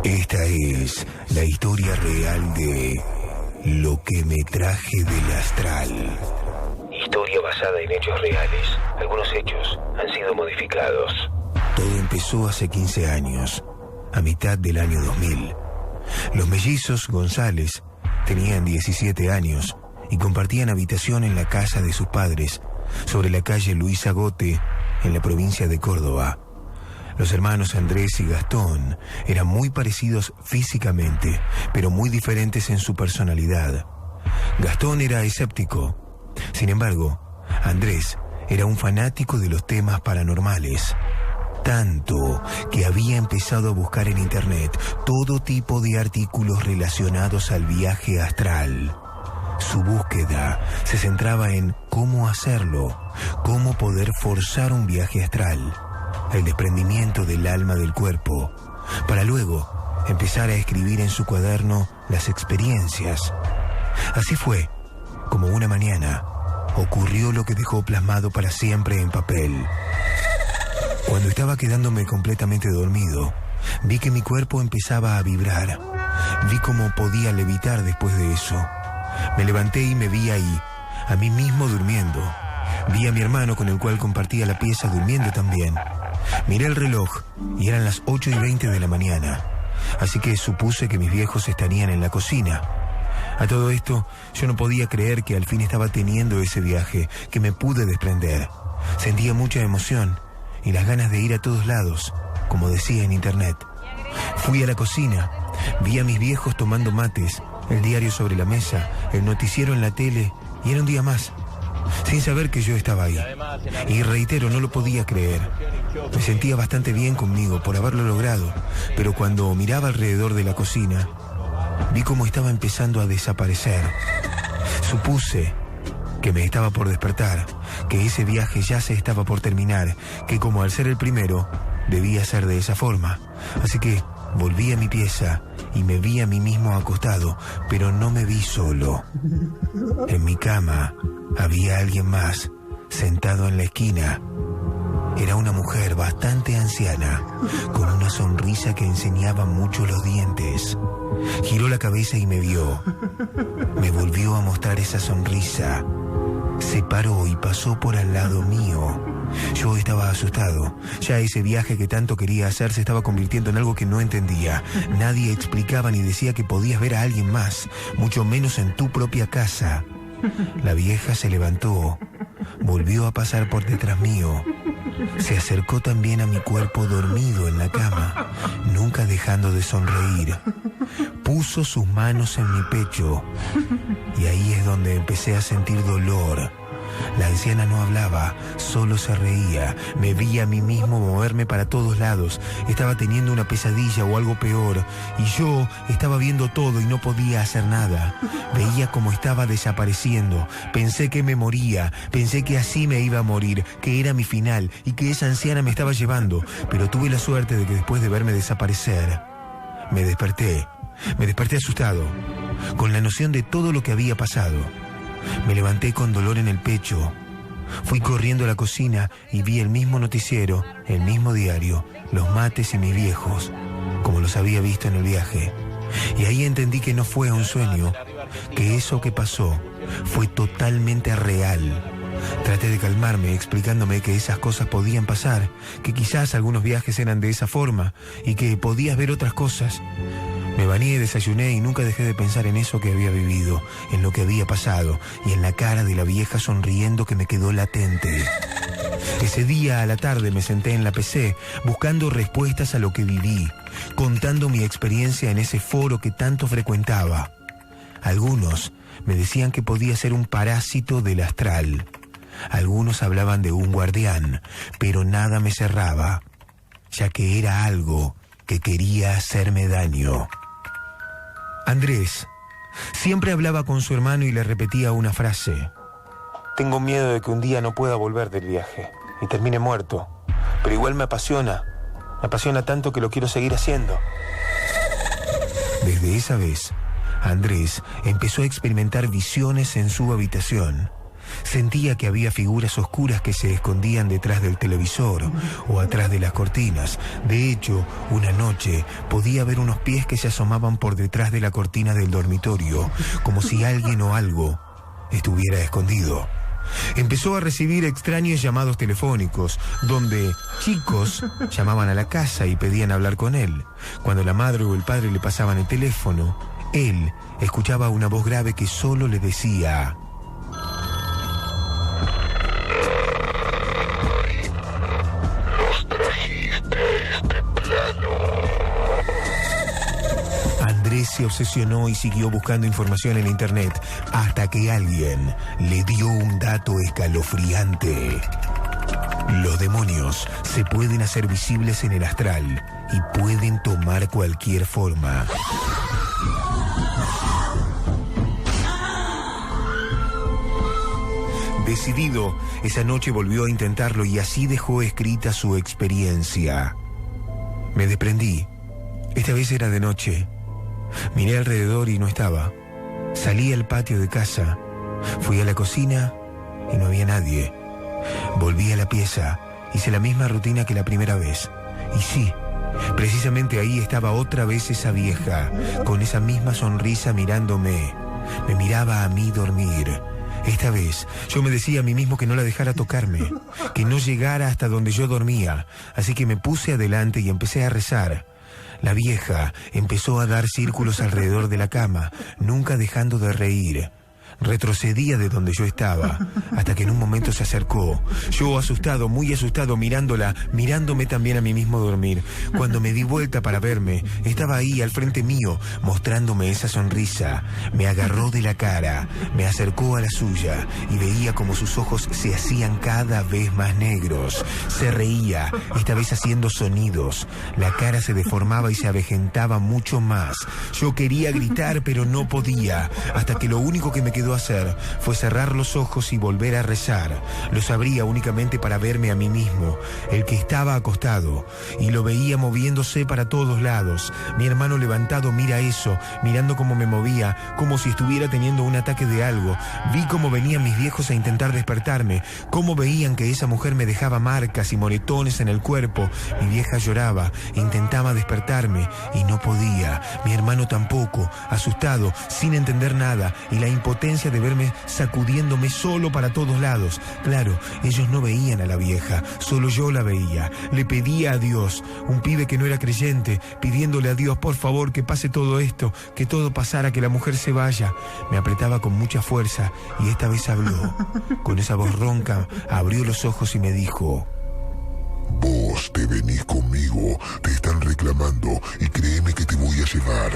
Esta es la historia real de Lo que me traje del astral. Historia basada en hechos reales. Algunos hechos han sido modificados. Todo empezó hace 15 años, a mitad del año 2000. Los mellizos González tenían 17 años y compartían habitación en la casa de sus padres, sobre la calle Luis Agote, en la provincia de Córdoba. Los hermanos Andrés y Gastón eran muy parecidos físicamente, pero muy diferentes en su personalidad. Gastón era escéptico. Sin embargo, Andrés era un fanático de los temas paranormales. Tanto que había empezado a buscar en internet todo tipo de artículos relacionados al viaje astral. Su búsqueda se centraba en cómo hacerlo, cómo poder forzar un viaje astral, el desprendimiento del alma del cuerpo, para luego empezar a escribir en su cuaderno las experiencias. Así fue como una mañana ocurrió lo que dejó plasmado para siempre en papel. Cuando estaba quedándome completamente dormido, vi que mi cuerpo empezaba a vibrar. Vi cómo podía levitar después de eso. Me levanté y me vi ahí, a mí mismo durmiendo. Vi a mi hermano con el cual compartía la pieza durmiendo también. Miré el reloj y eran las 8:20 de la mañana, así que supuse que mis viejos estarían en la cocina. A todo esto, yo no podía creer que al fin estaba teniendo ese viaje, que me pude desprender. Sentía mucha emoción y las ganas de ir a todos lados, como decía en internet. Fui a la cocina, vi a mis viejos tomando mates, el diario sobre la mesa, el noticiero en la tele, y era un día más, sin saber que yo estaba ahí. Y reitero, no lo podía creer. Me sentía bastante bien conmigo por haberlo logrado, pero cuando miraba alrededor de la cocina, vi cómo estaba empezando a desaparecer. Supuse que me estaba por despertar, que ese viaje ya se estaba por terminar, que como al ser el primero, debía ser de esa forma. Así que volví a mi pieza y me vi a mí mismo acostado, pero no me vi solo. En mi cama había alguien más, sentado en la esquina. Era una mujer bastante anciana, con una sonrisa que enseñaba mucho los dientes. Giró la cabeza y me vio. Me volvió a mostrar esa sonrisa. Se paró y pasó por al lado mío. Yo estaba asustado. Ya ese viaje que tanto quería hacer se estaba convirtiendo en algo que no entendía. Nadie explicaba ni decía que podías ver a alguien más, mucho menos en tu propia casa. La vieja se levantó, volvió a pasar por detrás mío. Se acercó también a mi cuerpo dormido en la cama, nunca dejando de sonreír. Puso sus manos en mi pecho y ahí es donde empecé a sentir dolor. La anciana no hablaba, solo se reía. Me vi a mí mismo moverme para todos lados. Estaba teniendo una pesadilla o algo peor, y yo estaba viendo todo y no podía hacer nada. Veía cómo estaba desapareciendo. Pensé que me moría, pensé que así me iba a morir, que era mi final y que esa anciana me estaba llevando. Pero tuve la suerte de que después de verme desaparecer, me desperté asustado, con la noción de todo lo que había pasado. Me levanté con dolor en el pecho. Fui corriendo a la cocina y vi el mismo noticiero, el mismo diario, los mates y mis viejos, como los había visto en el viaje. Y ahí entendí que no fue un sueño, que eso que pasó fue totalmente real. Traté de calmarme, explicándome que esas cosas podían pasar, que quizás algunos viajes eran de esa forma y que podías ver otras cosas. Me bañé, desayuné y nunca dejé de pensar en eso que había vivido, en lo que había pasado y en la cara de la vieja sonriendo que me quedó latente. Ese día a la tarde me senté en la PC buscando respuestas a lo que viví, contando mi experiencia en ese foro que tanto frecuentaba. Algunos me decían que podía ser un parásito del astral. Algunos hablaban de un guardián, pero nada me cerraba, ya que era algo que quería hacerme daño. Andrés siempre hablaba con su hermano y le repetía una frase: tengo miedo de que un día no pueda volver del viaje y termine muerto, pero igual me apasiona tanto que lo quiero seguir haciendo. Desde esa vez, Andrés empezó a experimentar visiones en su habitación. Sentía que había figuras oscuras que se escondían detrás del televisor o atrás de las cortinas. De hecho, una noche podía ver unos pies que se asomaban por detrás de la cortina del dormitorio, como si alguien o algo estuviera escondido. Empezó a recibir extraños llamados telefónicos, donde chicos llamaban a la casa y pedían hablar con él. Cuando la madre o el padre le pasaban el teléfono, él escuchaba una voz grave que solo le decía: los trajiste a este plano. Andrés se obsesionó y siguió buscando información en internet hasta que alguien le dio un dato escalofriante. Los demonios se pueden hacer visibles en el astral y pueden tomar cualquier forma. Decidido, esa noche volvió a intentarlo y así dejó escrita su experiencia. Me desprendí. Esta vez era de noche. Miré alrededor y no estaba. Salí al patio de casa. Fui a la cocina y no había nadie. Volví a la pieza. Hice la misma rutina que la primera vez. Y sí, precisamente ahí estaba otra vez esa vieja, con esa misma sonrisa mirándome. Me miraba a mí dormir. Esta vez yo me decía a mí mismo que no la dejara tocarme, que no llegara hasta donde yo dormía. Así que me puse adelante y empecé a rezar. La vieja empezó a dar círculos alrededor de la cama, nunca dejando de reír. Retrocedía de donde yo estaba, hasta que en un momento se acercó. Yo asustado, muy asustado, mirándola, mirándome también a mí mismo dormir. Cuando me di vuelta para verme, estaba ahí al frente mío, mostrándome esa sonrisa. Me agarró de la cara, me acercó a la suya y veía como sus ojos se hacían cada vez más negros. Se reía, esta vez haciendo sonidos. La cara se deformaba y se avejentaba mucho más. Yo quería gritar, pero no podía, hasta que lo único que me quedó hacer fue cerrar los ojos y volver a rezar. Los abría únicamente para verme a mí mismo, el que estaba acostado, y lo veía moviéndose para todos lados. Mi hermano levantado mira eso, mirando cómo me movía, como si estuviera teniendo un ataque de algo. Vi cómo venían mis viejos a intentar despertarme, cómo veían que esa mujer me dejaba marcas y moretones en el cuerpo. Mi vieja lloraba, intentaba despertarme y no podía. Mi hermano tampoco, asustado, sin entender nada, y la impotencia de verme sacudiéndome solo para todos lados. Claro, ellos no veían a la vieja, solo yo la veía. Le pedía a Dios, un pibe que no era creyente, pidiéndole a Dios por favor que pase todo esto, que todo pasara, que la mujer se vaya. Me apretaba con mucha fuerza y esta vez habló. Con esa voz ronca abrió los ojos y me dijo: Vos te venís conmigo, te están reclamando y créeme que te voy a llevar.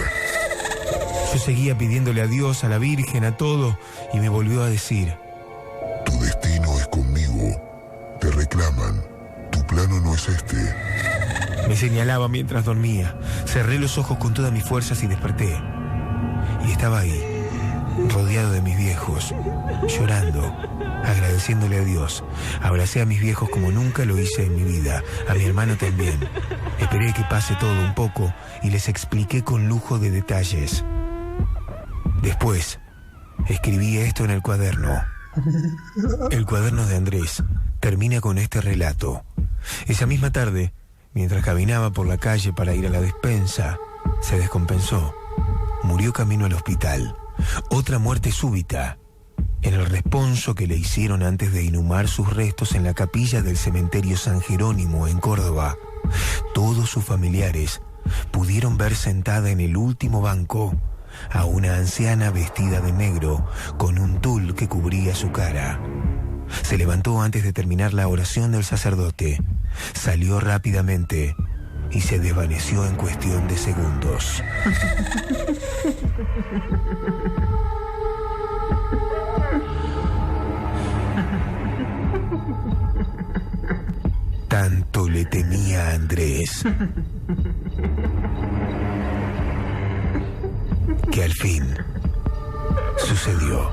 Yo seguía pidiéndole a Dios, a la Virgen, a todo, y me volvió a decir: Tu destino es conmigo, te reclaman, tu plano no es este. Me señalaba mientras dormía. Cerré los ojos con todas mis fuerzas y desperté. Y estaba ahí, rodeado de mis viejos, llorando, agradeciéndole a Dios. Abracé a mis viejos como nunca lo hice en mi vida, a mi hermano también. Esperé que pase todo un poco y les expliqué con lujo de detalles. Después, escribí esto en el cuaderno. El cuaderno de Andrés termina con este relato. Esa misma tarde, mientras caminaba por la calle para ir a la despensa, se descompensó. Murió camino al hospital. Otra muerte súbita. En el responso que le hicieron antes de inhumar sus restos en la capilla del cementerio San Jerónimo en Córdoba, todos sus familiares pudieron ver sentada en el último banco a una anciana vestida de negro con un tul que cubría su cara. Se levantó antes de terminar la oración del sacerdote, salió rápidamente y se desvaneció en cuestión de segundos. Tanto le temía a Andrés que al fin sucedió.